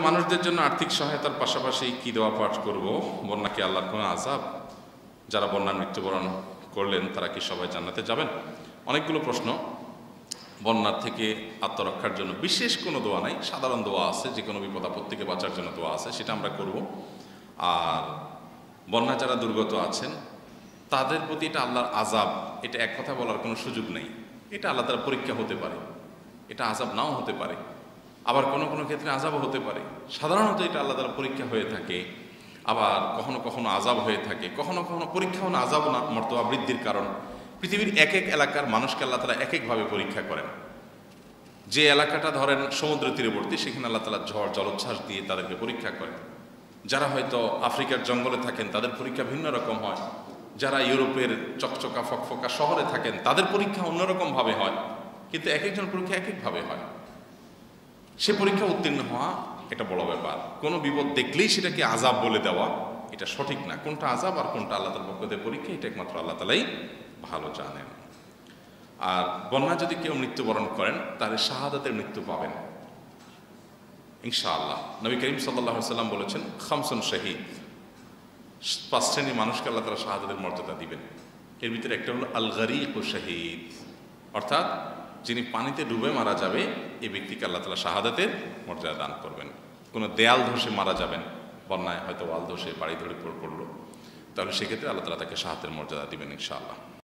মানুষদের জন্য আর্থিক সহায়তার পাশাপাশি কি দোয়া পাঠ করব? বন্যা কি আল্লাহর কোনো আযাব? যারা বন্যায় মৃত্যুবরণ করলেন তারা কি সবাই জান্নাতে যাবেন? অনেকগুলো প্রশ্ন। বন্যার থেকে আত্মরক্ষার জন্য বিশেষ কোনো দোয়া নাই, সাধারণ দোয়া আছে, যে কোনো বিপদ আপদ থেকে বাঁচার জন্য দোয়া আছে, সেটা আমরা করব। আর বন্যা যারা দুর্গত আছেন তাদের প্রতি এটা আল্লাহর আযাব, এটা এক কথা বলার কোনো সুযোগ নেই। এটা আল্লাহ তাআলার পরীক্ষা হতে পারে, এটা আযাব নাও হতে পারে, আবার কোনো কোনো ক্ষেত্রে আযাবও হতে পারে। সাধারণত এটা আল্লাহ তাআলার পরীক্ষা হয়ে থাকে, আবার কখনো কখনো আযাব হয়ে থাকে, কখনো কখনো পরীক্ষাও না আযাবও না, মর্তবা বৃদ্ধির কারণ। পৃথিবীর এক এক এলাকার মানুষকে আল্লাহ তাআলা এক একভাবে পরীক্ষা করেন। যে এলাকাটা ধরেন সমুদ্র তীরবর্তী, সেখানে আল্লাহ তাআলা ঝড় জলোচ্ছ্বাস দিয়ে তাদেরকে পরীক্ষা করেন। যারা হয়তো আফ্রিকার জঙ্গলে থাকেন তাদের পরীক্ষা ভিন্ন রকম হয়। যারা ইউরোপের চকচকা ফকফকা শহরে থাকেন তাদের পরীক্ষা অন্যরকমভাবে হয়। কিন্তু এক একজন পরীক্ষা এক একভাবে হয়। সে পরীক্ষা উত্তীর্ণ হওয়া এটা বড় ব্যাপার। কোনো বিপদ দেখলেই সেটাকে আযাব বলে দেওয়া এটা সঠিক না। কোনটা আযাব আর কোনটা আল্লাহ তাআলার পক্ষ থেকে পরীক্ষা, এটা একমাত্র আল্লাহ তাআলাই ভালো জানেন। আর বন্যা যদি কেউ মৃত্যুবরণ করেন তাহলে শাহাদাতের মৃত্যু পাবেন ইনশাআল্লাহ। নবী করিম সাল্লাল্লাহু আলাইহি ওয়াসাল্লাম বলেছেন, খামসুন শহীদ, 5 শ্রেণীর মানুষকে আল্লাহ তাআলা শাহাদাতের মর্যাদা দিবেন। এর ভিতরে একটা হলো আল গরীক ও শহীদ, অর্থাৎ যিনি পানিতে ডুবে মারা যাবে এই ব্যক্তিকে আল্লাহ তাআলা শাহাদাতের মর্যাদা দান করবেন। কোনো দেয়াল ধসে মারা যাবেন, বন্যায় হয়তো ওয়াল ধসে বাড়ি ধরে পড়লো, তাহলে সেক্ষেত্রে আল্লাহ তাআলা তাকে শাহাদাতের মর্যাদা দিবেন ইনশাআল্লাহ।